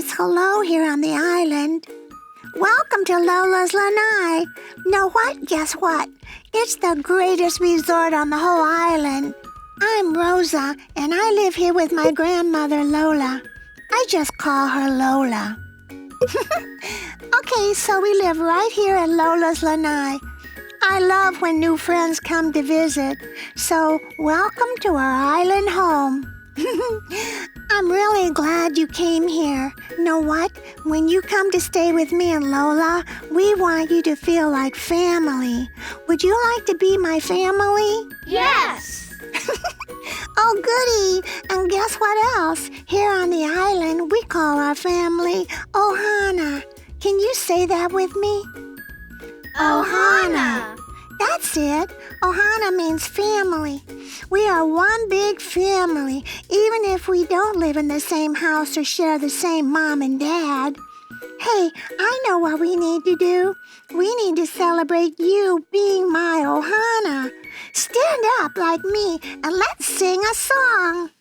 nice hello here on the island. Welcome to Lola's Lanai. Know what? Guess what? It's the greatest resort on the whole island. I'm Rosa, and I live here with my grandmother, Lola. I just call her Lola. Okay, so we live right here at Lola's Lanai. I love when new friends come to visit, so welcome to our island home. I'm really glad you came here. Know what? When you come to stay with me and Lola, we want you to feel like family. Would you like to be my family? Yes! Oh, goody! And guess what else? Here on the island, we call our family Ohana. Can you say that with me? Ohana! That's it. Ohana means family. We are one big family, even if we don't live in the same house or share the same mom and dad. Hey, I know what we need to do. We need to celebrate you being my Ohana. Stand up like me and let's sing a song.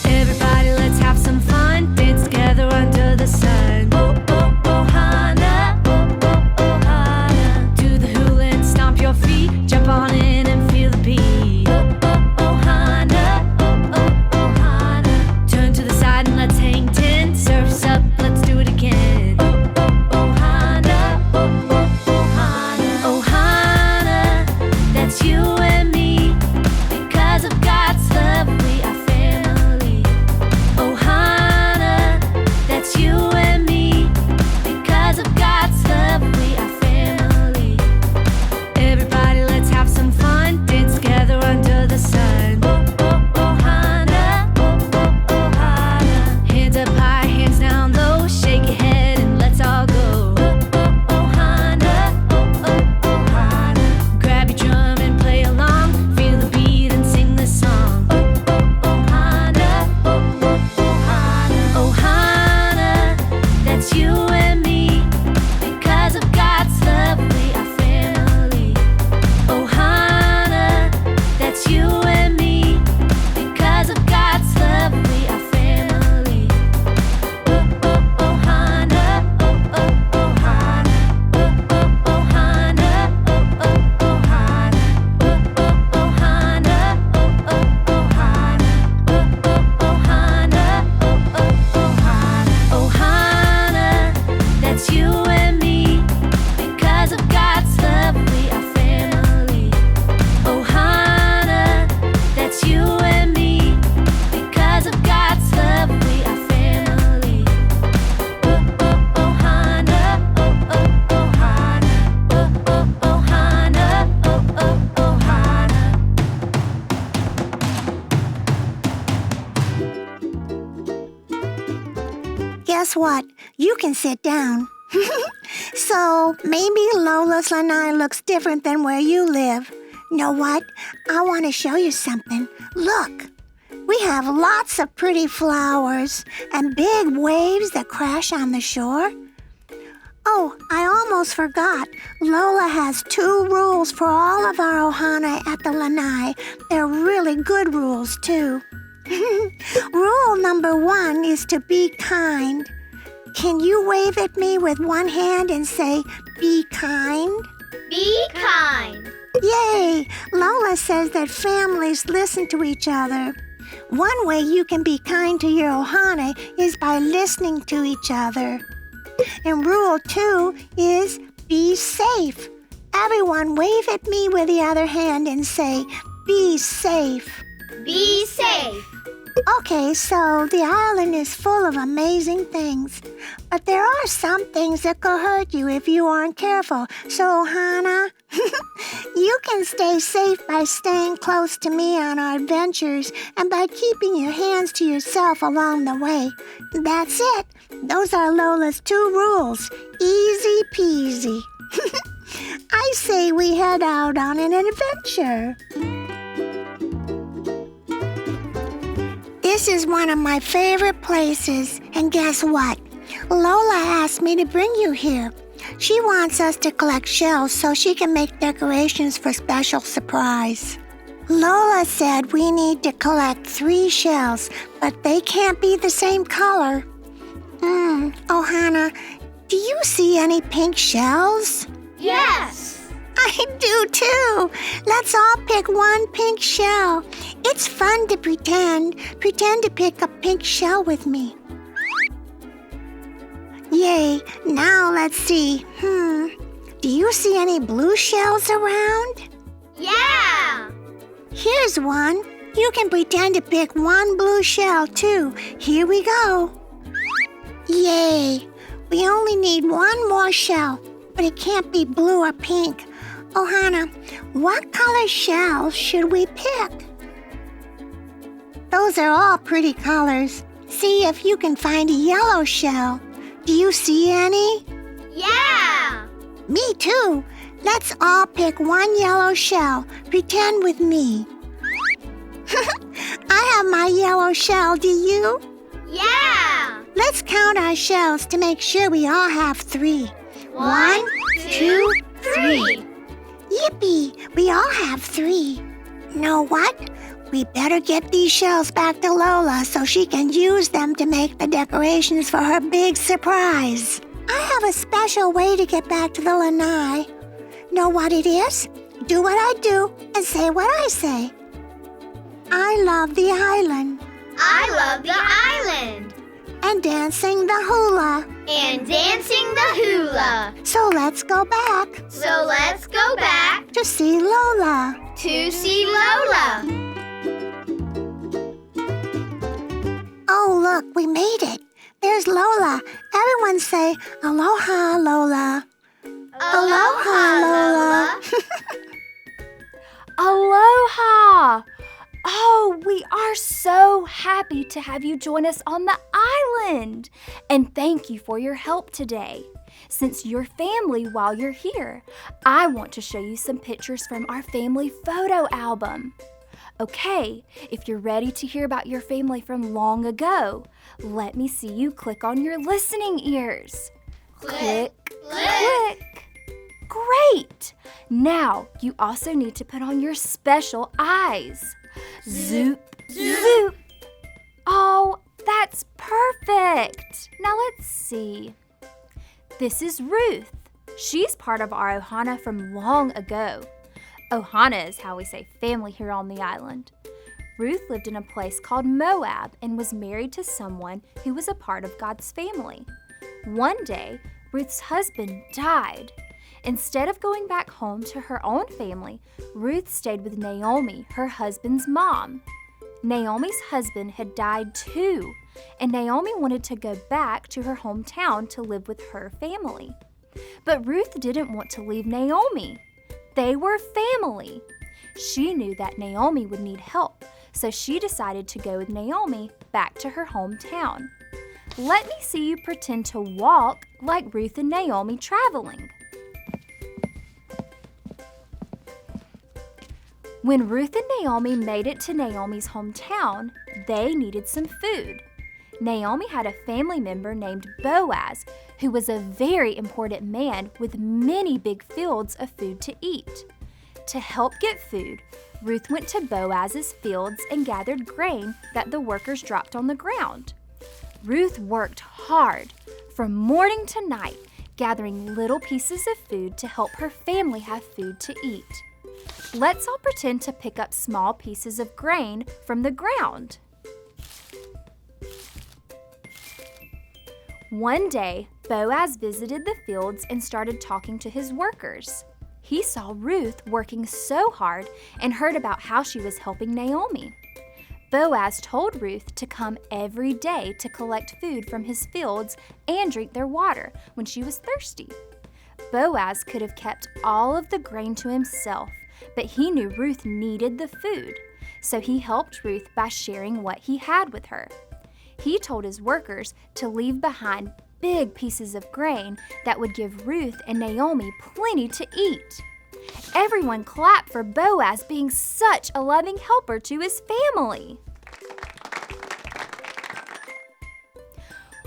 Everybody, let's have some fun. Dance together under the sun. Oh, oh, Ohana. Oh, oh, Ohana. Do the hula and stomp your feet. Jump on in and feel the beat. Oh, oh, Ohana. Oh, oh, Ohana. Turn to the side and let's hang ten. Surf's up, let's do it again. Oh, oh, Ohana. Oh, oh, Ohana. Ohana, that's you and me. Because of God's love, we are family. Ohana, that's you and me. Because of God's love, we are family. Everybody, let's have some fun. Dance together under the sun. Oh, oh, Ohana. Oh, oh, Ohana. Hands up high, hands down low. Shake your head and let's all go. Oh, oh, Ohana. Oh, oh, Ohana. Grab your drum and play along. Feel the beat and sing the song. Oh, oh, Ohana. Oh, oh, Ohana. Ohana, that's you and me. Because of God's love, we are family. Ohana, that's you and me. Because of God's love, we are family. Oh, oh, Ohana. Oh, oh, Ohana. Oh, oh, Ohana. Oh, oh, Ohana. Oh, oh, Ohana. Oh, oh, Ohana. Oh, oh, Ohana. Oh, oh, Ohana. Ohana, that's you and me. Because of God's love, we are family. Ohana, that's you and me. Because of God's love, we are family. Oh, oh, Ohana. Oh, oh, Ohana. Oh, oh, Ohana. Oh, oh, Ohana. Guess what? You can sit down. So maybe Lola's Lanai looks different than where you live. Know what? I want to show you something. Look, we have lots of pretty flowers and big waves that crash on the shore. Oh, I almost forgot. Lola has 2 rules for all of our ohana at the Lanai. They're really good rules, too. Rule number 1 is to be kind. Can you wave at me with one hand and say, be kind? Be kind. Yay! Lola says that families listen to each other. One way you can be kind to your ohana is by listening to each other. And rule 2 is be safe. Everyone wave at me with the other hand and say, be safe. Be safe. Okay, so the island is full of amazing things. But there are some things that could hurt you if you aren't careful. So, Ohana, you can stay safe by staying close to me on our adventures and by keeping your hands to yourself along the way. That's it. Those are Lola's 2 rules. Easy peasy. I say we head out on an adventure. This is one of my favorite places, and guess what? Lola asked me to bring you here. She wants us to collect shells so she can make decorations for special surprise. Lola said we need to collect 3 shells, but they can't be the same color. Ohana, do you see any pink shells? Yes. I do too. Let's all pick one pink shell. It's fun to pretend. Pretend to pick a pink shell with me. Yay, now let's see. Do you see any blue shells around? Yeah. Here's one. You can pretend to pick one blue shell too. Here we go. Yay. We only need one more shell, but it can't be blue or pink. Ohana, what color shells should we pick? Those are all pretty colors. See if you can find a yellow shell. Do you see any? Yeah. Me too. Let's all pick one yellow shell. Pretend with me. I have my yellow shell, do you? Yeah. Let's count our shells to make sure we all have 3. 1, 2, 3. Yippee! We all have 3. Know what? We better get these shells back to Lola so she can use them to make the decorations for her big surprise. I have a special way to get back to the lanai. Know what it is? Do what I do and say what I say. I love the island. I love the island. And dancing the hula. And dancing the hula. So let's go back So let's go back to see Lola. to see Lola. Oh, look, we made it. There's Lola. Everyone say, Aloha, Lola. Aloha, Lola. Aloha! Oh, we are so happy to have you join us on the island. And thank you for your help today. Since you're family while you're here, I want to show you some pictures from our family photo album. Okay, if you're ready to hear about your family from long ago, let me see you click on your listening ears. Click, click. Great! Now, you also need to put on your special eyes. Zoop, zoop. Oh, that's perfect. Now let's see. This is Ruth. She's part of our Ohana from long ago. Ohana is how we say family here on the island. Ruth lived in a place called Moab and was married to someone who was a part of God's family. One day, Ruth's husband died. Instead of going back home to her own family, Ruth stayed with Naomi, her husband's mom. Naomi's husband had died too, and Naomi wanted to go back to her hometown to live with her family. But Ruth didn't want to leave Naomi. They were family. She knew that Naomi would need help, so she decided to go with Naomi back to her hometown. Let me see you pretend to walk like Ruth and Naomi traveling. When Ruth and Naomi made it to Naomi's hometown, they needed some food. Naomi had a family member named Boaz, who was a very important man with many big fields of food to eat. To help get food, Ruth went to Boaz's fields and gathered grain that the workers dropped on the ground. Ruth worked hard from morning to night, gathering little pieces of food to help her family have food to eat. Let's all pretend to pick up small pieces of grain from the ground. One day, Boaz visited the fields and started talking to his workers. He saw Ruth working so hard and heard about how she was helping Naomi. Boaz told Ruth to come every day to collect food from his fields and drink their water when she was thirsty. Boaz could have kept all of the grain to himself, but he knew Ruth needed the food, so he helped Ruth by sharing what he had with her. He told his workers to leave behind big pieces of grain that would give Ruth and Naomi plenty to eat. Everyone clapped for Boaz being such a loving helper to his family.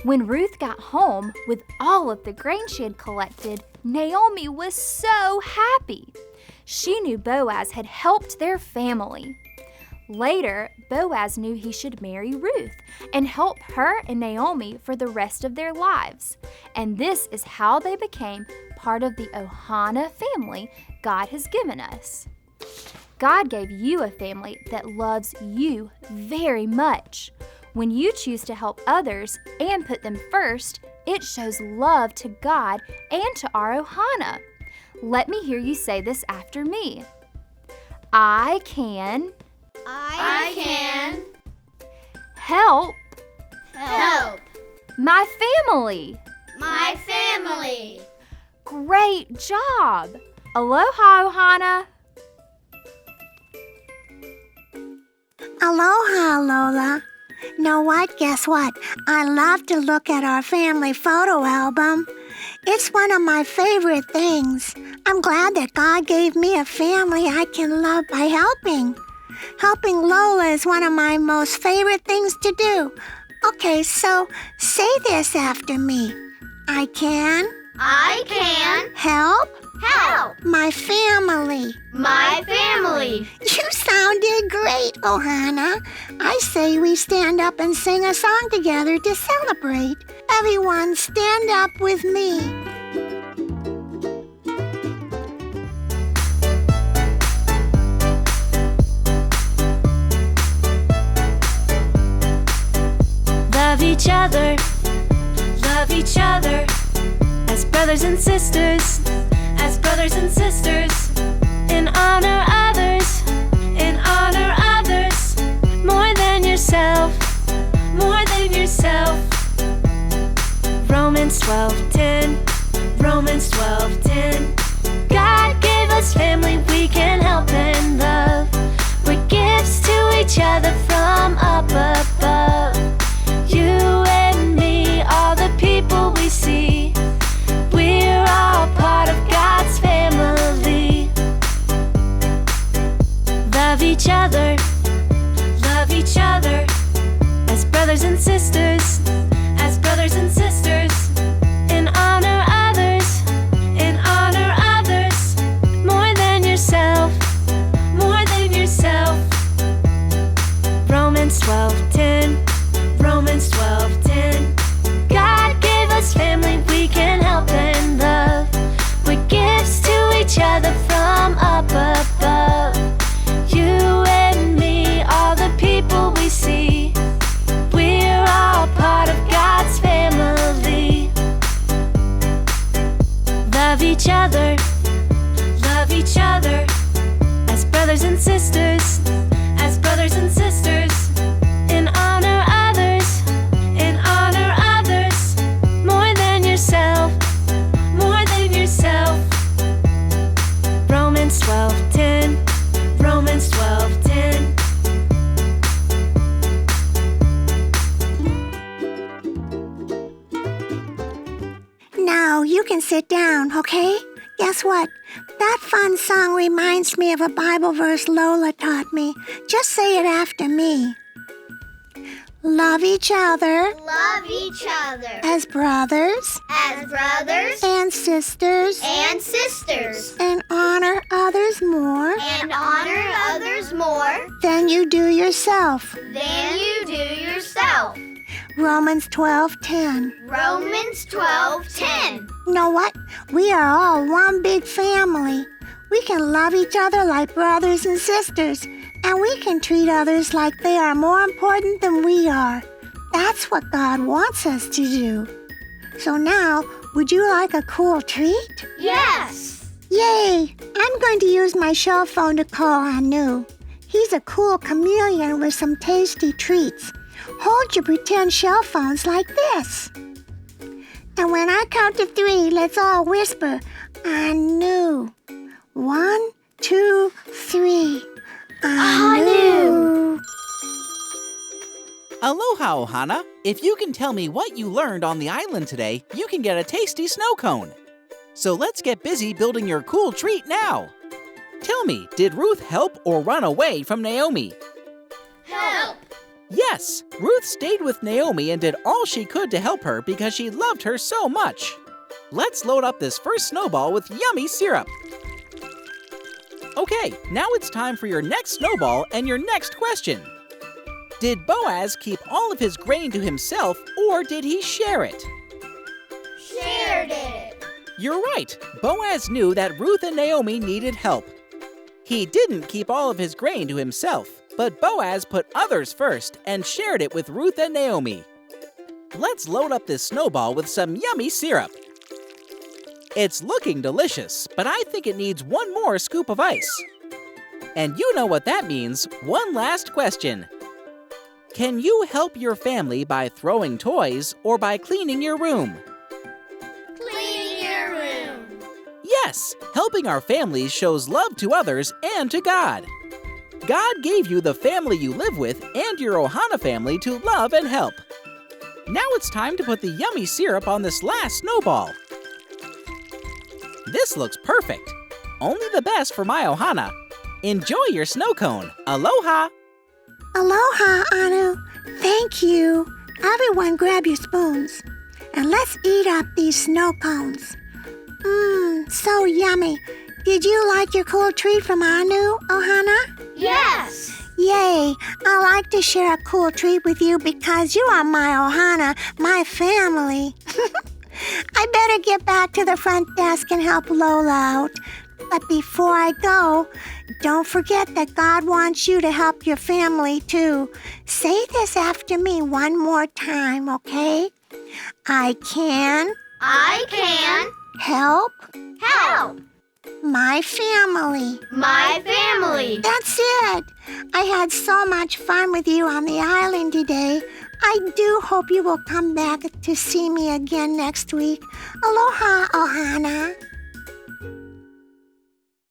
When Ruth got home with all of the grain she had collected, Naomi was so happy. She knew Boaz had helped their family. Later, Boaz knew he should marry Ruth and help her and Naomi for the rest of their lives. And this is how they became part of the Ohana family God has given us. God gave you a family that loves you very much. When you choose to help others and put them first, it shows love to God and to our Ohana. Let me hear you say this after me. I can help my family. My family. Great job! Aloha, Ohana! Aloha, Lola. Know what? Guess what? I love to look at our family photo album. It's one of my favorite things. I'm glad that God gave me a family I can love by helping. Helping Lola is one of my most favorite things to do. Okay, so say this after me. I can help my family. My family. You sounded great, Ohana. I say we stand up and sing a song together to celebrate. Everyone stand up with me. Love each other, as brothers and sisters, and honor others, more than yourself. Romans 12:10. God gave us family we can help and love. We're gifts to each other from up above. You and me, all the people we see, we're all part of God's family. Love each other, as brothers and sisters, and honor others, more than yourself. Romans 12:10. God gave us family we can help and love. We're gifts to each other from up above. You and me, all the people we see, we're all part of God's family. Love each other, as brothers and sisters, and honor others, more than yourself. Romans 12:10. Now you can sit down, okay? Guess what? That fun song reminds me of a Bible verse Lola taught me. Just say it after me. Love each other Love each other. as brothers As brothers and sisters and sisters. and honor others more And honor others more than you do yourself. than you do yourself. Romans 12:10. Romans 12:10. You know what? We are all one big family. We can love each other like brothers and sisters, and we can treat others like they are more important than we are. That's what God wants us to do. So now, would you like a cool treat? Yes. Yay! I'm going to use my cell phone to call Anu. He's a cool chameleon with some tasty treats. Hold your pretend cell phones like this. And when I count to 3, let's all whisper, Anu. 1, 2, 3. Anu. Aloha, Ohana. If you can tell me what you learned on the island today, you can get a tasty snow cone. So let's get busy building your cool treat now. Tell me, did Ruth help or run away from Naomi? Help. Yes, Ruth stayed with Naomi and did all she could to help her because she loved her so much. Let's load up this first snowball with yummy syrup. Okay, now it's time for your next snowball and your next question. Did Boaz keep all of his grain to himself, or did he share it? Shared it. You're right. Boaz knew that Ruth and Naomi needed help. He didn't keep all of his grain to himself, but Boaz put others first and shared it with Ruth and Naomi. Let's load up this snowball with some yummy syrup. It's looking delicious, but I think it needs one more scoop of ice. And you know what that means. One last question. Can you help your family by throwing toys or by cleaning your room? Cleaning your room. Yes, helping our families shows love to others and to God. God gave you the family you live with and your Ohana family to love and help. Now it's time to put the yummy syrup on this last snowball. This looks perfect. Only the best for my Ohana. Enjoy your snow cone. Aloha! Aloha, Anu. Thank you. Everyone grab your spoons. And let's eat up these snow cones. So yummy. Did you like your cool treat from Anu, Ohana? Yes. Yay! I like to share a cool treat with you because you are my Ohana, my family. I better get back to the front desk and help Lola out. But before I go, don't forget that God wants you to help your family too. Say this after me one more time, okay? I can help Help. my family. My family. That's it. I had so much fun with you on the island today. I do hope you will come back to see me again next week. Aloha, Ohana.